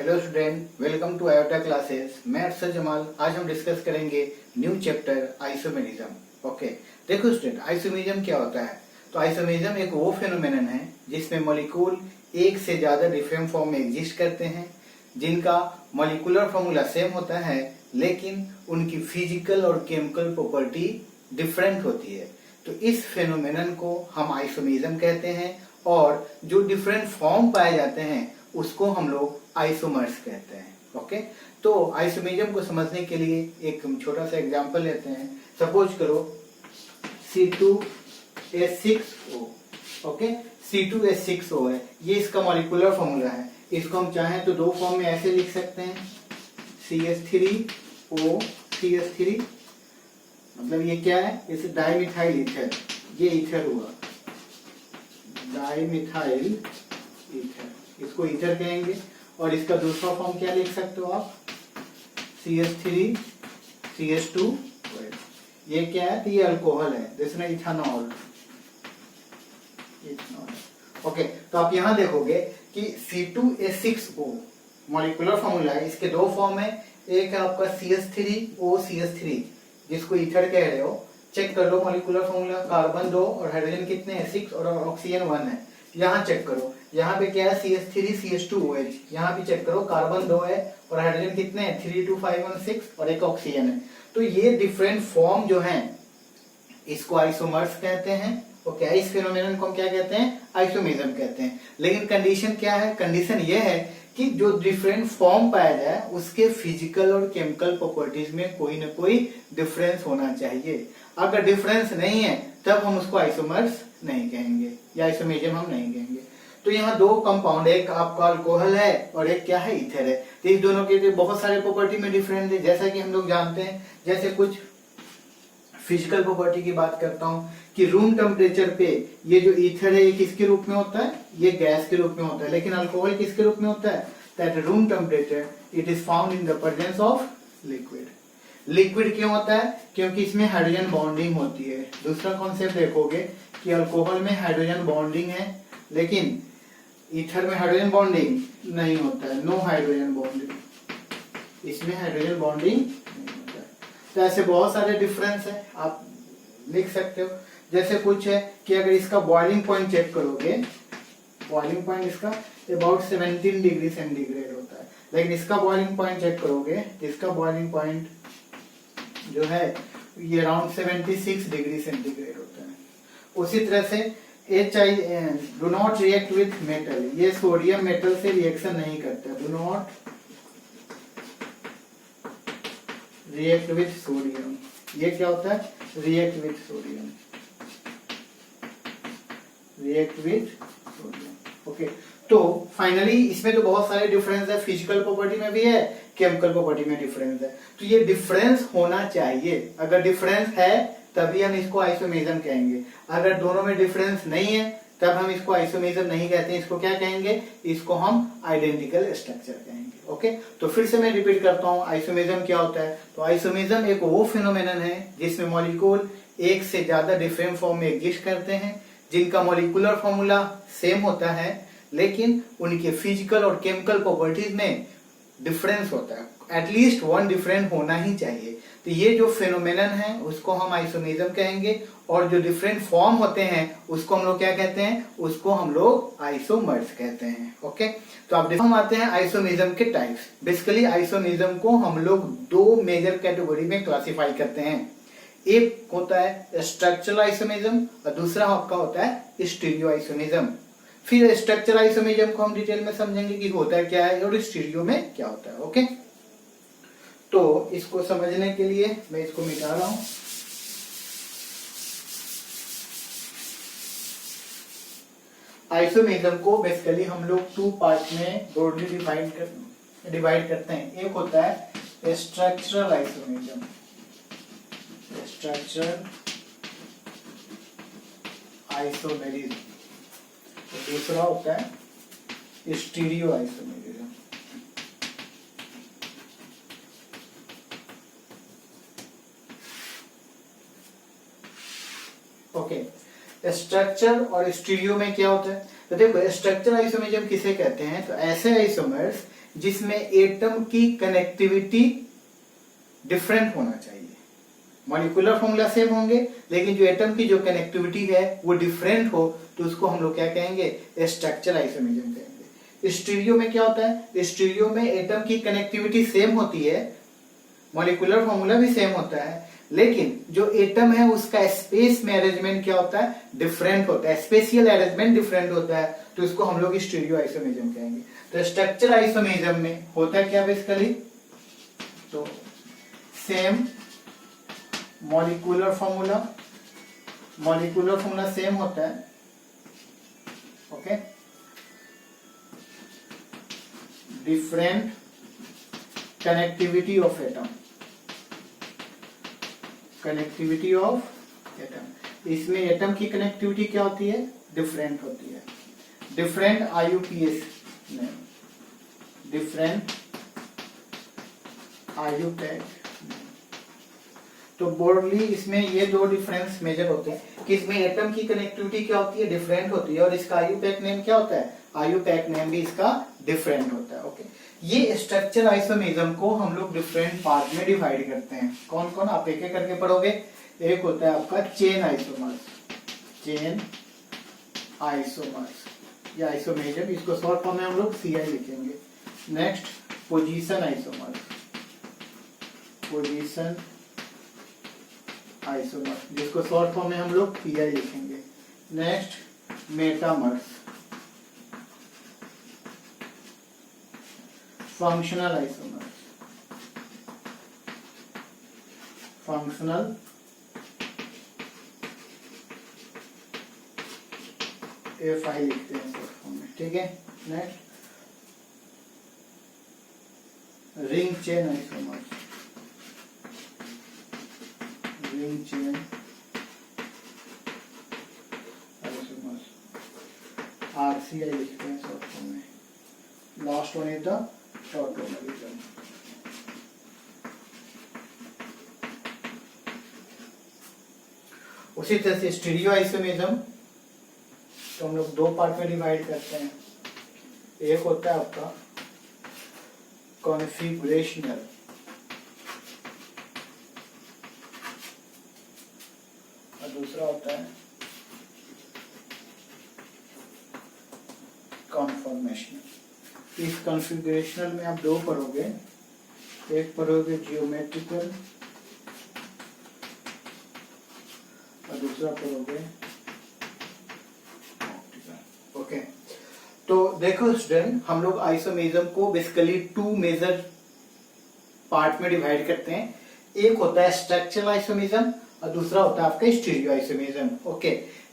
Hello student, welcome to iota classes. मैं अरशद जमाल। आज हम डिस्कस करेंगे न्यू चैप्टर आइसोमेरिज्म। ओके, देखो स्टूडेंट, आइसोमेरिज्म क्या होता है? तो आइसोमेरिज्म एक वो फेनोमेनन है जिसमें मॉलिक्यूल एक से ज्यादा डिफरेंट फॉर्म में एग्जिस्ट करते हैं, जिनका मॉलिक्यूलर फॉर्मूला सेम होता है लेकिन उनकी फिजिकल और केमिकल प्रॉपर्टी डिफरेंट होती है। तो इस फेनोमेनन को हम आइसोमेरिज्म कहते हैं और जो डिफरेंट फॉर्म पाए जाते हैं उसको हम लोग आइसोमर्स कहते हैं। ओके, तो आइसोमेरिज्म को समझने के लिए एक छोटा सा एग्जांपल लेते हैं। सपोज करो C2H6O। ओके, C2H6O है, ये इसका मॉलिक्यूलर फॉर्मूला है। इसको हम चाहें तो दो फॉर्म में ऐसे लिख सकते हैं, CH3O3H3। मतलब ये क्या है? इसे डाइमिथाइल ईथर, ये ईथर हुआ डाइमिथाइल ईथर, इसको ईथर कहेंगे। और इसका दूसरा फॉर्म क्या लिख सकते हो आप? CH3CH2। ये क्या है? तो ये अल्कोहल है, जिसमें इथानॉल। ओके, तो आप यहां देखोगे कि C2H6O मॉलिक्यूलर फॉर्मूला है, इसके दो फॉर्म है। एक है आपका CH3OCH3, जिसको ईथर कह रहे हो। चेक कर लो मॉलिक्यूलर फॉर्मूला, कार्बन 2 और हाइड्रोजन कितने हैं? 6 और ऑक्सीजन 1 है। यहाँ चेक करो, यहाँ पे क्या है? CH3CH2OH। यहाँ भी चेक करो, कार्बन 2 है और हाइड्रोजन कितने हैं? 3 2 5 1 6 और एक ऑक्सीजन है। तो ये डिफरेंट फॉर्म जो हैं इसको आइसोमर्स कहते हैं। ओके, इस फिनोमेनन को हम क्या कहते हैं? आइसोमेरिज्म कहते हैं। लेकिन कंडीशन क्या है? कंडीशन ये है कि जो डिफरेंट फॉर्म पाया जाए उसके फिजिकल और केमिकल प्रॉपर्टीज में कोई ना कोई डिफरेंस होना चाहिए। अगर डिफरेंस नहीं है तब हम उसको आइसोमर्स नहीं कहेंगे या आइसोमेरिज्म हम नहीं कहेंगे। तो यहाँ दो कंपाउंड, एक आपका अल्कोहल है और एक क्या है? ईथर है। तो इस दोनों के बहुत सारे प्रॉपर्टी में डिफरेंस है, जैसा कि हम लोग जानते हैं। जैसे कुछ फिजिकल प्रॉपर्टी की बात करता हूँ कि रूम टेम्परेचर पे ये जो ईथर है ये किसके रूप में होता है? ये गैस के रूप में होता है। लेकिन अल्कोहल किसके रूप में होता है? That room temperature it is found in the presence of liquid. Liquid क्यों होता है? क्योंकि इसमें हाइड्रोजन बॉन्डिंग होती है। दूसरा कॉन्सेप्ट देखोगे कि अल्कोहल में हाइड्रोजन बॉन्डिंग है लेकिन ईथर में हाइड्रोजन बॉन्डिंग नहीं होता है, नो हाइड्रोजन बॉन्डिंग। इसमें हाइड्रोजन बॉन्डिंग नहीं होता है। तो ऐसे बहुत सारे डिफरेंस है, आप लिख सकते हो। जैसे कुछ है कि अगर इसका बॉइलिंग पॉइंट चेक करोगे, बॉइलिंग पॉइंट इसका अबाउट 17 डिग्री सेंटीग्रेड होता है, लेकिन इसका बॉइलिंग पॉइंट चेक करोगे, इसका बॉइलिंग पॉइंट जो है ये अराउंड 76 डिग्री सेंटीग्रेड होता है। उसी तरह से do not react with metal, ये सोडियम मेटल से रिएक्शन नहीं करता। Do not react with sodium, ये क्या होता है? React with sodium, react with sodium. Okay, तो फाइनली इसमें तो बहुत सारे डिफरेंस है, फिजिकल प्रॉपर्टी में भी है, केमिकल प्रॉपर्टी में डिफरेंस है। तो ये डिफरेंस होना चाहिए। अगर डिफरेंस है तभी हम इसको आइसोमेरिज्म कहेंगे। अगर दोनों में डिफरेंस नहीं है तब हम इसको आइसोमेरिज्म नहीं कहते हैं। इसको क्या कहेंगे? इसको हम आइडेंटिकल स्ट्रक्चर कहेंगे। ओके, तो फिर से मैं रिपीट करता हूँ, आइसोमेरिज्म क्या होता है? तो आइसोमेरिज्म एक वो फिनोमेनन है जिसमें मॉलिक्यूल एक से ज्यादा डिफरेंट फॉर्म में एग्जिस्ट करते हैं, जिनका मॉलिक्यूलर फॉर्मूला सेम होता है लेकिन उनके फिजिकल और केमिकल प्रॉपर्टीज में डिफरेंस होता है। एटलीस्ट वन डिफरेंट होना ही चाहिए। तो ये जो फेनोमेनन है उसको हम आइसोमेरिज्म कहेंगे और जो डिफरेंट फॉर्म होते हैं उसको हम लोग क्या कहते हैं? उसको हम लोग आइसोमर्स कहते हैं। ओके, तो अब हम आते हैं आइसोमेरिज्म के टाइप्स। बेसिकली आइसोमेरिज्म को हम लोग दो मेजर कैटेगरी में क्लासिफाई करते हैं। एक होता है स्ट्रक्चरल आइसोमेरिज्म और दूसरा आपका होता है स्टीरियो आइसोमेरिज्म। फिर स्ट्रक्चरल आइसोमेरिज्म को हम डिटेल में समझेंगे कि होता है क्या है और स्टीरियो में क्या होता है। ओके, तो इसको समझने के लिए मैं इसको मिटा रहा हूं। आइसोमेरिज्म को बेसिकली हम लोग टू पार्ट में ब्रॉडली डिवाइड करते हैं। एक होता है स्ट्रक्चरल आइसोमेरिज्म, स्ट्रक्चरल आइसोमेरिज्म। दूसरा होता है स्टीरियो आइसोमेरिज्म। ओके, स्ट्रक्चर और स्टीरियो में क्या होता है? तो देखो, स्ट्रक्चर आइसोमेरिज्म किसे कहते हैं? तो ऐसे आइसोमर्स जिसमें एटम की कनेक्टिविटी डिफरेंट होना चाहिए। मॉलिक्यूलर फॉर्मूला सेम होंगे लेकिन जो एटम की जो कनेक्टिविटी है वो डिफरेंट हो तो उसको हम लोग क्या कहेंगे, स्ट्रक्चर आइसोमेरिज्म कहेंगे। स्टीरियो में क्या होता है, स्टीरियो में एटम की कनेक्टिविटी सेम होती है, मॉलिक्यूलर फॉर्मूला भी सेम होता है, लेकिन जो एटम है उसका स्पेस में अरेंजमेंट क्या होता है, डिफरेंट होता है, स्पेशियल अरेंजमेंट डिफरेंट होता है, तो इसको हम लोग स्टीरियो आइसोमेरिज्म कहेंगे। तो स्ट्रक्चर आइसोमेरिज्म में होता क्या बेसिकली, तो सेम मॉलिक्यूलर फॉर्मूला सेम होता है, okay, different connectivity of atom, इसमें एटम की कनेक्टिविटी क्या होती है, डिफरेंट होती है, डिफरेंट IUPAC नहीं, डिफरेंट IUPAC। तो बोर्डली इसमें ये दो डिफरेंस मेजर होते हैं कि इसमें एटम की कनेक्टिविटी क्या होती है, डिफरेंट होती है, और इसका IUPAC नेम क्या होता है, IUPAC नेम भी इसका डिफरेंट होता है, ओके। ये स्ट्रक्चर आइसोमेरिज्म को हम लोग डिफरेंट पार्ट में डिवाइड करते हैं। कौन कौन, आप एक एक करके पढ़ोगे। एक होता है आपका चेन आइसोमर्स, ये आइसोमेरिज्म, इसको शॉर्ट फॉर्म में हम लोग CI लिखेंगे। नेक्स्ट पोजीशन आइसोमर्स, जिसको शॉर्ट फॉर्म में हम लोग PI लिखेंगे। Next metamers, functional isomers, FI लिखते हैं शॉर्ट फॉर्म में, ठीक है। Next ring chain isomers, RCI लिखते हैं शॉर्ट फॉर्म में। Last one is the tautomerism. उसी तरह से स्टीरियो आइसोमेरिज्म तो हम लोग दो पार्ट में डिवाइड करते हैं। एक होता है आपका कॉन्फिगरेशनल, और दूसरा होता है कॉन्फॉर्मेशनल। इस कॉन्फिगरेशनल में आप दो पढ़ोगे, एक पढ़ोगे जियोमेट्रिकल और दूसरा पढ़ोगे ऑप्टिकल, ओके। तो देखो स्टूडेंट, हम लोग आइसोमेरिज्म को बेसिकली टू मेजर पार्ट में डिवाइड करते हैं। एक होता है स्ट्रक्चरल आइसोमेरिज्म और दूसरा होता है आपका stereo isomerism, okay.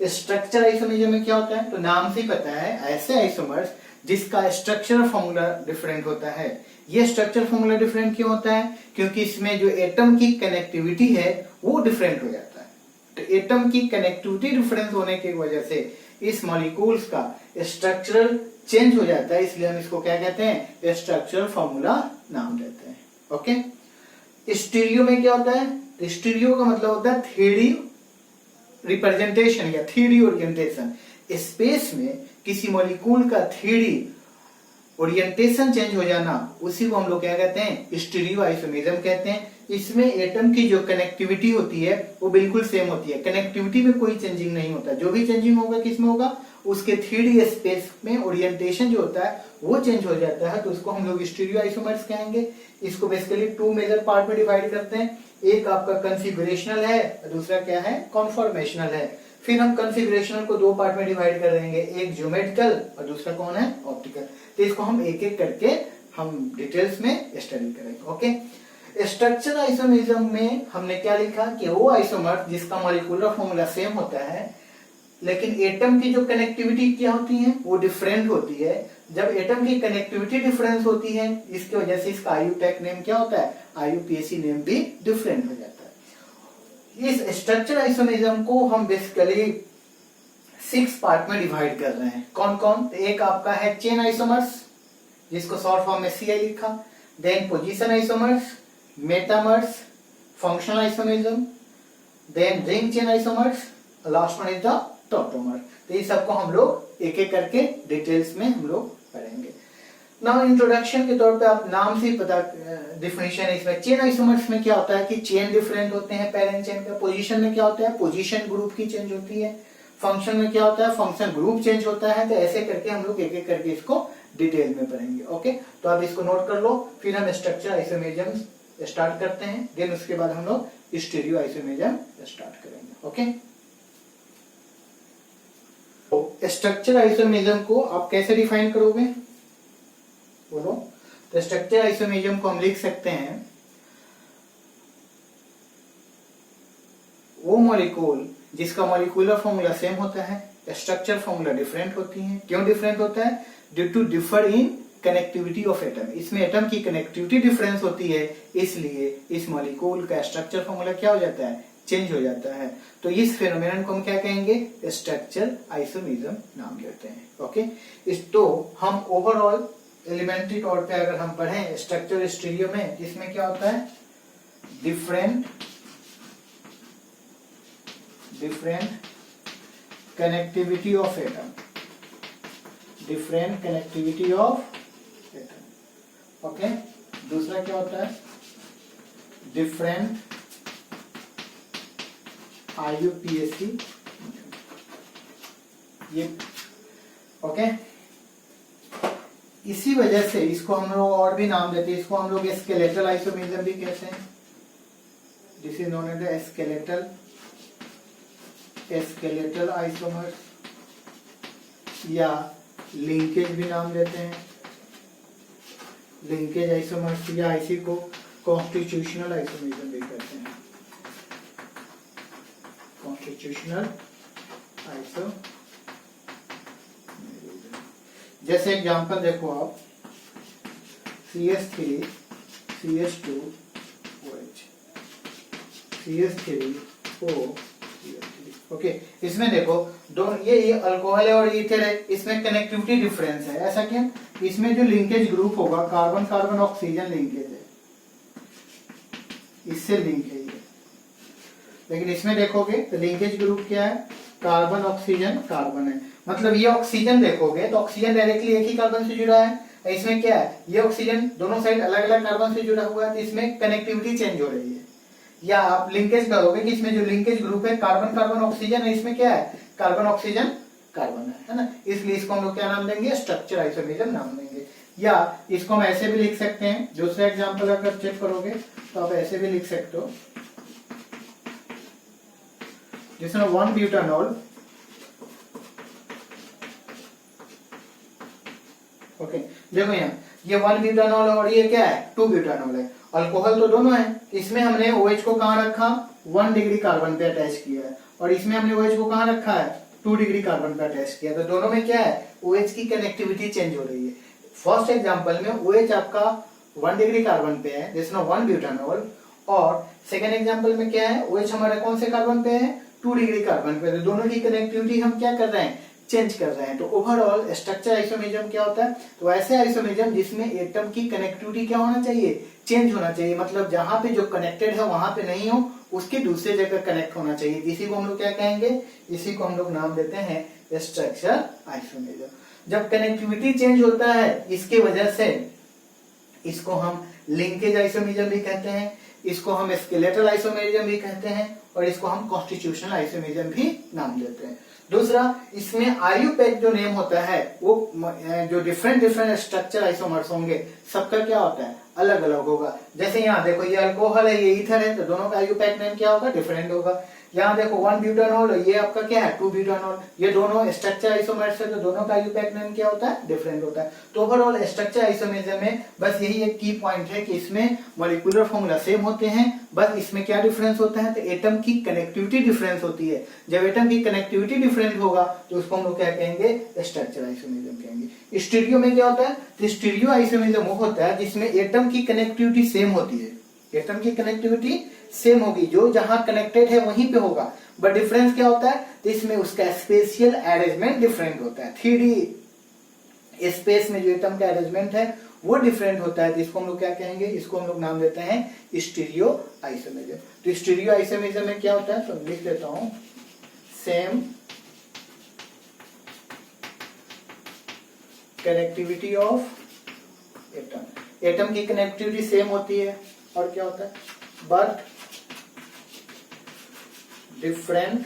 Structure isomerism में क्या होता है, तो नाम से ही पता है, ऐसे आइसोमर्स जिसका स्ट्रक्चरल फॉर्मूला डिफरेंट होता है। ये स्ट्रक्चर फॉर्मूला डिफरेंट क्यों होता है, क्योंकि इसमें जो एटम की कनेक्टिविटी है वो डिफरेंट हो जाता है। तो एटम की कनेक्टिविटी डिफरेंस होने की वजह से इस मॉलिक्यूल्स का स्ट्रक्चरल चेंज हो जाता है, इसलिए हम इसको क्या कहते हैं, स्ट्रक्चरल फॉर्मूला नाम देते हैं, ओके। स्टीरियो में क्या होता है, स्टीरियो का मतलब होता है थ्री रिप्रेजेंटेशन या थ्री ओरिएंटेशन। स्पेस में किसी मॉलिक्यूल का थ्री ओरिएंटेशन चेंज हो जाना, उसी को हम लोग क्या कहते हैं, स्टीरियो आइसोमेरिज्म कहते हैं। इसमें एटम की जो कनेक्टिविटी होती है वो बिल्कुल सेम होती है, कनेक्टिविटी में कोई चेंजिंग नहीं होता। जो भी चेंजिंग होगा किसमें होगा, उसके 3D स्पेस में ओरिएंटेशन जो होता है वो चेंज हो जाता है, तो उसको हम लोग स्टीरियो आइसोमर्स कहेंगे। इसको बेसिकली टू मेजर पार्ट में डिवाइड करते हैं। एक आपका कॉन्फिगरेशनल है, दूसरा क्या है, कॉन्फॉर्मेशनल है। फिर हम कॉन्फिगरेशनल को दो पार्ट में डिवाइड कर देंगे, एक ज्योमेट्रिकल और दूसरा कौन है, ऑप्टिकल। तो इसको हम एक एक करके हम डिटेल्स में स्टडी करेंगे, ओके। स्ट्रक्चर आइसोमेरिज्म में हमने क्या लिखा कि वो आइसोमर जिसका मॉलिक्यूलर फॉर्मूला सेम होता है लेकिन एटम की जो कनेक्टिविटी क्या होती है वो डिफरेंट होती है। जब एटम की कनेक्टिविटी डिफरेंस होती है इसकी वजह से इसका IUPAC नेम क्या होता है, IUPAC नेम भी डिफरेंट हो जाता है। इस स्ट्रक्चर आइसोमेरिज्म को हम बेसिकली 6 पार्ट में डिवाइड कर रहे हैं। कौन कौन, एक आपका है चेन आइसोमर्स जिसको शॉर्ट फॉर्म में CI लिखा, then position isomers, metamers, functional isomerism, then ring chain isomers, last one is the tautomer. तो ये सबको हम लोग एक एक करके डिटेल्स में हम लोग पढ़ेंगे। नाउ इंट्रोडक्शन के तौर पे आप नाम से ही पता डिफिनेशन है इसमें। चेन आइसोमर्स में क्या होता है कि चेन डिफरेंट होते हैं पेरेंट चेन का। पोजीशन में क्या होता है, पोजीशन ग्रुप की चेंज होती है। फंक्शन में क्या होता है, फंक्शन ग्रुप चेंज होता है। तो ऐसे करके हम लोग एक एक करके इसको डिटेल में पढ़ेंगे। ओके, तो आप इसको नोट कर लो, फिर हम स्ट्रक्चर आइसोमेरिज्म स्टार्ट करते हैं, देन उसके बाद हम लोग स्टीरियो आइसोमेरिज्म स्टार्ट करेंगे। ओके, तो स्ट्रक्चर आइसोमेरिज्म को आप कैसे डिफाइन करोगे, बोलो। तो स्ट्रक्चर आइसोमेरिज्म को हम लिख सकते हैं वो मॉलिक्यूल जिसका मॉलिक्यूलर फॉर्मूला सेम होता है, स्ट्रक्चर फॉर्मूला डिफरेंट होती है। क्यों डिफरेंट होता है, due to differ in connectivity of atom. इसमें एटम की कनेक्टिविटी डिफरेंस होती है, इसलिए इस मॉलिक्यूल का स्ट्रक्चर फॉर्मूला क्या हो जाता है, चेंज हो जाता है। तो इस फेनोमेनन को हम क्या कहेंगे, स्ट्रक्चर आइसोमेरिज्म नाम लेते हैं। ओके, इस तो हम ओवरऑल एलिमेंट्री तौर पे अगर हम पढ़ें स्ट्रक्चर स्टीरियो में, इसमें क्या होता है, different connectivity of atom, different connectivity of atom. Okay, दूसरा क्या होता है, डिफरेंट IUPAC ये। ओके, इसी वजह से इसको हम लोग और भी नाम देते हैं, इसको हम लोग स्केलेटल आइसोमेरिज्म भी कहते हैं। This is known as skeletal isomers, या लिंकेज भी नाम देते हैं, लिंकेज आइसोमर्स, या इसी को कॉन्स्टिट्यूशनल आइसोमेरिज्म भी कहते हैं, कॉन्स्टिट्यूशनल आइसो। जैसे एग्जांपल देखो आप, CH3 CH2 OH, CH3O CH3। Okay, इसमें देखो दोनों ये अल्कोहल है और ईथर है, इसमें कनेक्टिविटी डिफरेंस है। ऐसा क्यों, इसमें जो लिंकेज ग्रुप होगा कार्बन कार्बन ऑक्सीजन लिंकेज है, इससे लिंक है ये। लेकिन इसमें देखोगे तो लिंकेज ग्रुप क्या है, कार्बन ऑक्सीजन कार्बन है। मतलब ये ऑक्सीजन देखोगे तो ऑक्सीजन डायरेक्टली एक ही कार्बन से जुड़ा है, इसमें क्या है, ये ऑक्सीजन दोनों साइड अलग अलग कार्बन से जुड़ा हुआ है, तो इसमें कनेक्टिविटी चेंज हो रही है। या आप लिंकेज करोगे कि इसमें जो लिंकेज ग्रुप है कार्बन कार्बन ऑक्सीजन है, इसमें क्या है, कार्बन ऑक्सीजन कार्बन है ना। इसलिए इसको हम लोग क्या नाम देंगे, स्ट्रक्चर आइसोमेरिज्म नाम देंगे। या इसको हम ऐसे भी लिख सकते हैं, दूसरा एग्जाम्पल अगर चेक करोगे तो आप ऐसे भी लिख सकते हो, जिसमें 1 ब्यूटानॉल। ओके, देखो यहाँ ये 1 ब्यूटानॉल और ये क्या है, 2 ब्यूटानॉल है। अल्कोहल तो दोनों है, इसमें हमने OH को कहाँ रखा, 1 डिग्री कार्बन पे अटैच किया है, और इसमें हमने OH को कहाँ रखा है, 2 डिग्री कार्बन पे अटैच किया। तो दोनों में क्या है, OH की कनेक्टिविटी चेंज हो रही है। फर्स्ट एग्जांपल में OH आपका 1 डिग्री कार्बन पे है, जिसमें 1 ब्यूटानॉल, और सेकेंड एग्जांपल में क्या है, OH हमारे कौन से कार्बन पे है, 2 डिग्री कार्बन पे। तो दोनों की कनेक्टिविटी हम क्या कर रहे हैं, चेंज कर रहे हैं। तो ओवरऑल स्ट्रक्चर आइसोमेरिज्म क्या होता है, तो ऐसे आइसोमेरिज्म जिसमें एटम की कनेक्टिविटी क्या होना चाहिए, चेंज होना चाहिए। मतलब जहां पे जो कनेक्टेड है वहां पे नहीं हो, उसके दूसरे जगह कनेक्ट होना चाहिए। इसी को हम लोग क्या कहेंगे, इसी को हम लोग नाम देते हैं स्ट्रक्चर आइसोमेरिज्म। जब कनेक्टिविटी चेंज होता है इसके वजह से इसको हम लिंकेज आइसोमेरिज्म भी कहते हैं, इसको हम स्केलेटल आइसोमेरिज्म भी कहते हैं, और इसको हम कॉन्स्टिट्यूशनल आइसोमेरिज्म भी नाम देते हैं। दूसरा, इसमें IUPAC जो नेम होता है वो जो डिफरेंट स्ट्रक्चर आइसोमर्स होंगे सबका क्या होता है, अलग अलग होगा। जैसे यहाँ देखो ये अल्कोहल है, ये ईथर है, तो दोनों का IUPAC नेम क्या होगा, डिफरेंट होगा। यहाँ देखो 1 ब्यूटानॉल, ये आपका क्या है, 2 ब्यूटानॉल, ये दोनों स्ट्रक्चर आइसोमर्स है, तो दोनों का IUPAC नेम क्या होता है, डिफरेंट होता है। तो ओवरऑल स्ट्रक्चर आइसोमेरिज्म में बस यही एक की पॉइंट है कि इसमें मॉलिक्यूलर फॉर्मूला सेम होते हैं, बस इसमें क्या डिफरेंस होता है, तो एटम की कनेक्टिविटी डिफरेंस होती है। जब एटम की कनेक्टिविटी डिफरेंट होगा तो उसको हम लोग क्या कहेंगे, स्ट्रक्चर आइसोमेरिज्म कहेंगे। स्टीरियो में क्या होता है, तो स्टीरियो आइसोमेरिज्म वो होता है जिसमें एटम की कनेक्टिविटी सेम होती है, एटम की कनेक्टिविटी सेम होगी, जो जहां कनेक्टेड है वहीं पे होगा, बट डिफरेंस क्या होता है, तो इसमें उसका स्पेशियल अरेंजमेंट डिफरेंट होता है। 3D स्पेस में जो एटम का अरेंजमेंट है वो डिफरेंट होता है। तो इसको हम लोग क्या कहेंगे, इसको हम लोग नाम देते हैं स्टीरियो आइसोमेरिज्म। तो स्टीरियो आइसोमेरिज्म में क्या होता है, तो लिख देता हूं, same connectivity of atom. Atom की कनेक्टिविटी सेम होती है और क्या होता है, but different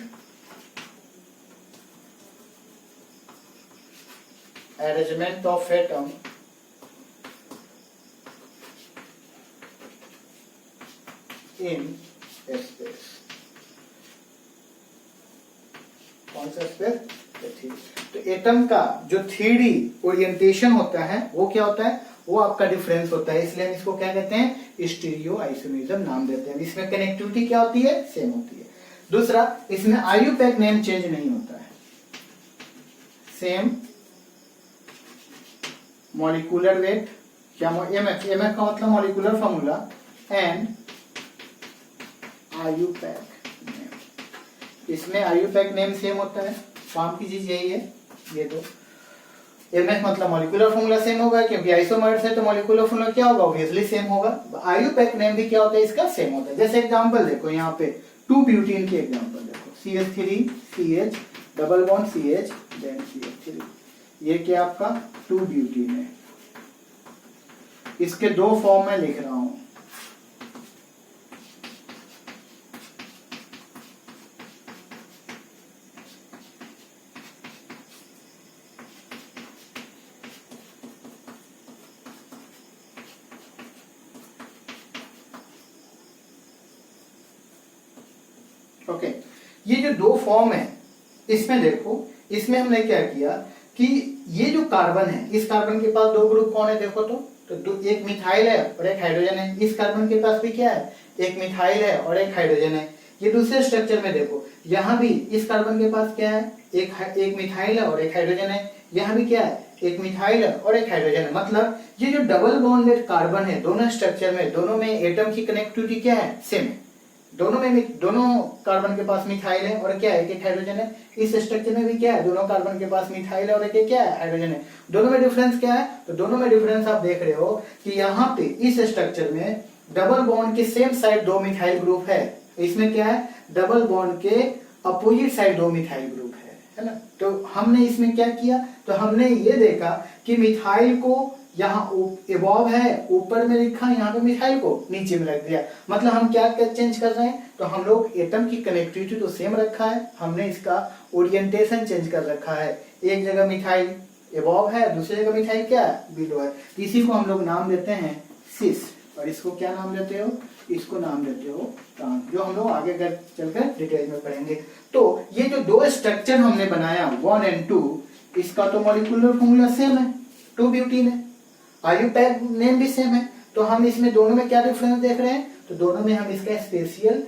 arrangement of atom in space. कौन सा स्पेस? तो एटम का जो 3D ओरिएंटेशन होता है वो क्या होता है, वो आपका डिफरेंस होता है, इसलिए हम इसको क्या कहते हैं, स्टीरियो आइसोमेरिज्म नाम देते हैं। इसमें कनेक्टिविटी क्या होती है, सेम होती है। दूसरा, इसमें आईयूपैक नेम चेंज नहीं होता है, सेम मॉलिक्यूलर वेट, क्या एमएफ, एमएफ का मतलब molecular formula, and IUPAC name. इसमें आईयूपैक नेम सेम होता है, काम की चीज यही है ये दो। एमएफ मतलब मॉलिक्यूलर फॉर्मूला सेम होगा, क्योंकि आइसोमर्स है तो मॉलिक्यूलर फॉर्मूला क्या होगा, ऑब्वियसली सेम होगा। आईयूपैक नेम भी क्या होता है, इसका सेम होता है। जैसे एग्जांपल देखो यहाँ पे 2 ब्यूटीन की एग्जांपल देखो, CH3 CH double bond CH then CH3, ये क्या आपका 2 ब्यूटीन है। इसके दो फॉर्म में लिख रहा हूं, ओके। ये जो दो फॉर्म है इसमें देखो, इसमें हमने क्या किया कि ये जो कार्बन है, इस कार्बन के पास दो ग्रुप कौन है देखो तो एक मिथाइल है और एक हाइड्रोजन है। इस कार्बन के पास भी क्या है, एक मिथाइल है और एक हाइड्रोजन है। ये दूसरे स्ट्रक्चर में देखो, यहाँ भी इस कार्बन के पास क्या है, एक मिथाइल है और एक हाइड्रोजन है। यहाँ भी क्या है, एक मिथाइल है और एक हाइड्रोजन है। मतलब ये जो डबल बॉन्डेड कार्बन है दोनों स्ट्रक्चर में, दोनों में एटम की कनेक्टिविटी क्या है, सेम है। दोनों कार्बन के पास मिथाइल है और क्या है, एक हाइड्रोजन है। इस स्ट्रक्चर में भी क्या है, दोनों कार्बन के पास मिथाइल है और एक क्या है, हाइड्रोजन है। दोनों में डिफरेंस क्या है, तो दोनों में डिफरेंस आप देख रहे हो कि यहाँ पे इस स्ट्रक्चर में डबल बॉन्ड के सेम साइड दो मिथाइल ग्रुप है, इसमें क्या है, डबल बॉन्ड के अपोजिट साइड दो मिथाइल ग्रुप है ना। तो हमने इसमें क्या किया, तो हमने ये देखा कि मिथाइल को यहाँ एबॉव है, ऊपर में लिखा, यहाँ पे मिथाइल को नीचे में रख दिया। मतलब हम क्या चेंज कर रहे हैं, तो हम लोग एटम की कनेक्टिविटी तो सेम रखा है, हमने इसका ओरिएंटेशन चेंज कर रखा है। एक जगह मिथाइल एबॉव है, दूसरी जगह मिथाइल क्या है, बिलो है। इसी को हम लोग नाम देते हैं सिस, और इसको क्या नाम देते हो, इसको नाम देते हो ट्रांस, जो हम लोग आगे चलकर डिटेल में पढ़ेंगे। तो ये जो दो स्ट्रक्चर हमने बनाया 1 और 2, इसका तो मॉलिक्यूलर फॉर्मूला सेम है, 2 ब्यूटीन है, आईयूपैक नेम भी सेम है। तो हम इसमें दोनों में क्या डिफरेंस देख रहे हैं, तो दोनों में हम इसका स्पेशियल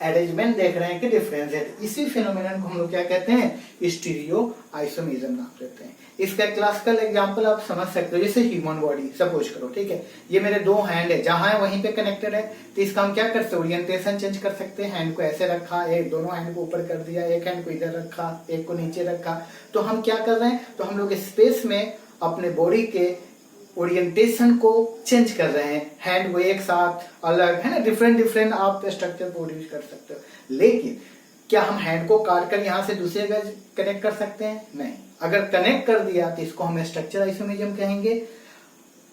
अरेंजमेंट देख रहे हैं कि डिफरेंस है। इसी फिनोमेनन को हम लोग क्या कहते हैं, स्टीरियो आइसोमेरिज्म नाम देते हैं। इसका क्लासिकल एग्जांपल आप समझ सकते हो, जैसे ह्यूमन बॉडी सपोज करो, ठीक है, ये मेरे दो हैंड है, जहां है वहीं पे कनेक्टेड है, तो इसका हम क्या कर सकते हैं, ओरिएंटेशन चेंज कर सकते हैं। हैंड को ऐसे रखा, एक दोनों हैंड को ऊपर कर दिया, एक हैंड को इधर रखा, एक को नीचे रखा, तो हम क्या कर रहे हैं, तो हम लोग स्पेस में अपने बॉडी के ओरिएंटेशन को चेंज कर रहे हैं। हैंड को एक साथ अलग है ना, डिफरेंट आप स्ट्रक्चर प्रोड्यूस कर सकते हो। लेकिन क्या हम हैंड को काट कर यहाँ से दूसरे जगह कनेक्ट कर सकते हैं, नहीं। अगर कनेक्ट कर दिया तो इसको हम स्ट्रक्चर आइसोमेरिज्म कहेंगे।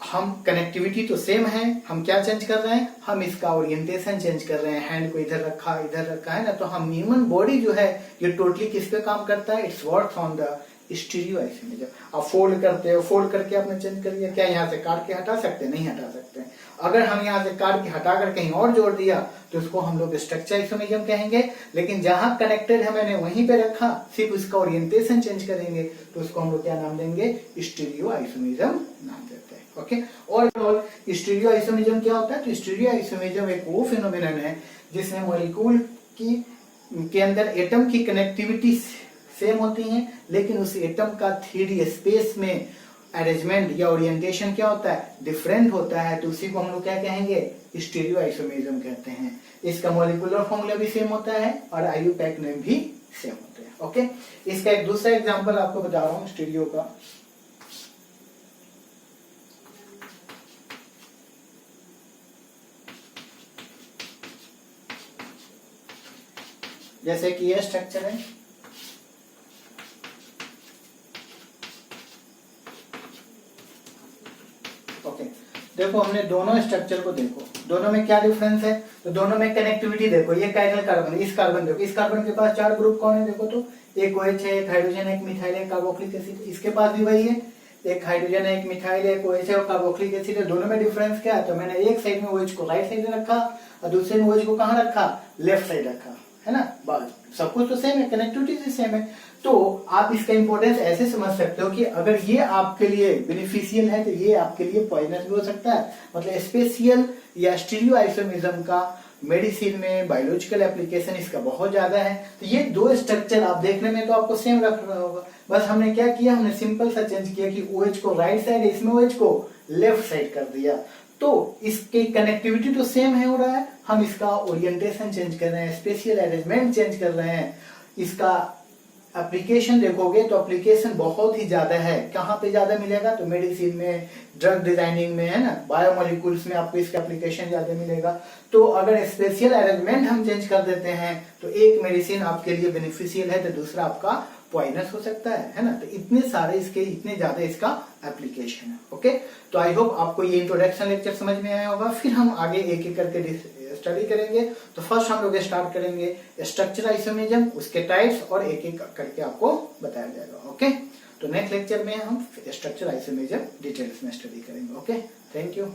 हम कनेक्टिविटी तो सेम है, हम क्या चेंज कर रहे हैं, हम इसका ओरिएंटेशन चेंज कर रहे हैं। हैंड को इधर रखा है ना, तो हम ह्यूमन बॉडी जो है ये टोटली किस पे काम करता है, it's works on the stereo isomerism. आप फोल्ड करते हो, फोल्ड करके आपने चेंज कर दिया, क्या यहाँ से काट के हटा सकते हैं, नहीं हटा सकते हैं। अगर हम यहाँ से काट के हटा कर कहीं और जोड़ दिया तो उसको हम लोग स्ट्रक्चर आइसोमेरिज्म कहेंगे। लेकिन जहां कनेक्टेड है मैंने वहीं पे रखा, सिर्फ उसका ओरिएंटेशन चेंज करेंगे तो उसको हम लोग क्या नाम देंगे, स्टीरियो आइसोमेरिज्म नाम देते हैं। ओके, और स्टीरियो आइसोमेरिज्म क्या होता है, तो स्टीरियो आइसोमेरिज्म एक वो फिनोमेनन है जिसमें मॉलिक्यूल की के अंदर एटम की कनेक्टिविटी सेम होती है, लेकिन उस एटम का 3D स्पेस में अरेंजमेंट या ओरिएंटेशन क्या होता है, डिफरेंट होता है। तो उसी को हम लोग क्या कहेंगे, स्टीरियो आइसोमेरिज्म कहते हैं। इसका मॉलिक्यूलर फॉर्मूला भी सेम होता है और आईयूपैक नेम भी सेम होते हैं। ओके, इसका एक दूसरा एग्जांपल आपको बता रहा हूं स्टीरियो का। जैसे कि यह स्ट्रक्चर है, देखो हमने दोनों स्ट्रक्चर को देखो, दोनों में क्या डिफरेंस है, तो दोनों में कनेक्टिविटी देखो, ये काइरल कार्बन है, इस कार्बन देखो, इस कार्बन के पास 4 ग्रुप कौन है देखो, तो एक OH है, एक हाइड्रोजन, एक मिथाइल, एक कार्बोक्सिलिक एसिड, इसके पास भी वही है, एक हाइड्रोजन है, एक मिथाइल है, एक OH है और कार्बोक्सिलिक एसिड है। दोनों में डिफरेंस क्या है, तो मैंने एक साइड में OH को राइट साइड में रखा और दूसरे में OH को कहाँ रखा, लेफ्ट साइड रखा, है ना, बस सब कुछ तो सेम है, कनेक्टिविटी भी सेम है। तो आप इसका इंपॉर्टेंस ऐसे समझ सकते हो कि अगर ये आपके लिए बेनिफिशियल है तो ये आपके लिए पॉइजनस भी हो सकता है। मतलब स्पेशियल या स्टीरियोआइसोमिज्म का मेडिसिन में बायोलॉजिकल एप्लीकेशन इसका बहुत ज्यादा है। तो ये दो स्ट्रक्चर आप देखने में तो आपको सेम रख रहा होगा, बस हमने क्या किया, हमने सिंपल सा चेंज किया कि OH को राइट साइड, इसमें OH को लेफ्ट साइड कर दिया। तो इसकी कनेक्टिविटी तो सेम है हो रहा है, हम इसका ओरिएंटेशन चेंज कर रहे हैं, स्पेशियल अरेंजमेंट चेंज कर रहे हैं। इसका एप्लीकेशन देखोगे तो एप्लीकेशन बहुत ही ज्यादा है। कहाँ पे ज्यादा मिलेगा, तो मेडिसिन में, ड्रग डिजाइनिंग में, है ना, बायोमोलिक्यूल्स में आपको इसका एप्लीकेशन ज्यादा मिलेगा। तो अगर स्पेशल अरेंजमेंट हम चेंज कर देते हैं तो एक मेडिसिन आपके लिए बेनिफिशियल है तो दूसरा आपका पॉइजनस हो सकता है ना। तो इतने सारे इसके, इतने ज्यादा इसका एप्लीकेशन है। ओके, तो आई होप आपको ये इंट्रोडक्शन लेक्चर समझ में आया होगा। फिर हम आगे एक एक करके स्टडी करेंगे। तो फर्स्ट हम लोग स्टार्ट करेंगे स्ट्रक्चर आइसोमेरिज्म, उसके टाइप्स और एक एक करके आपको बताया जाएगा। ओके, तो नेक्स्ट लेक्चर में हम स्ट्रक्चर आइसोमेरिज्म डिटेल्स में स्टडी करेंगे। Okay, thank you.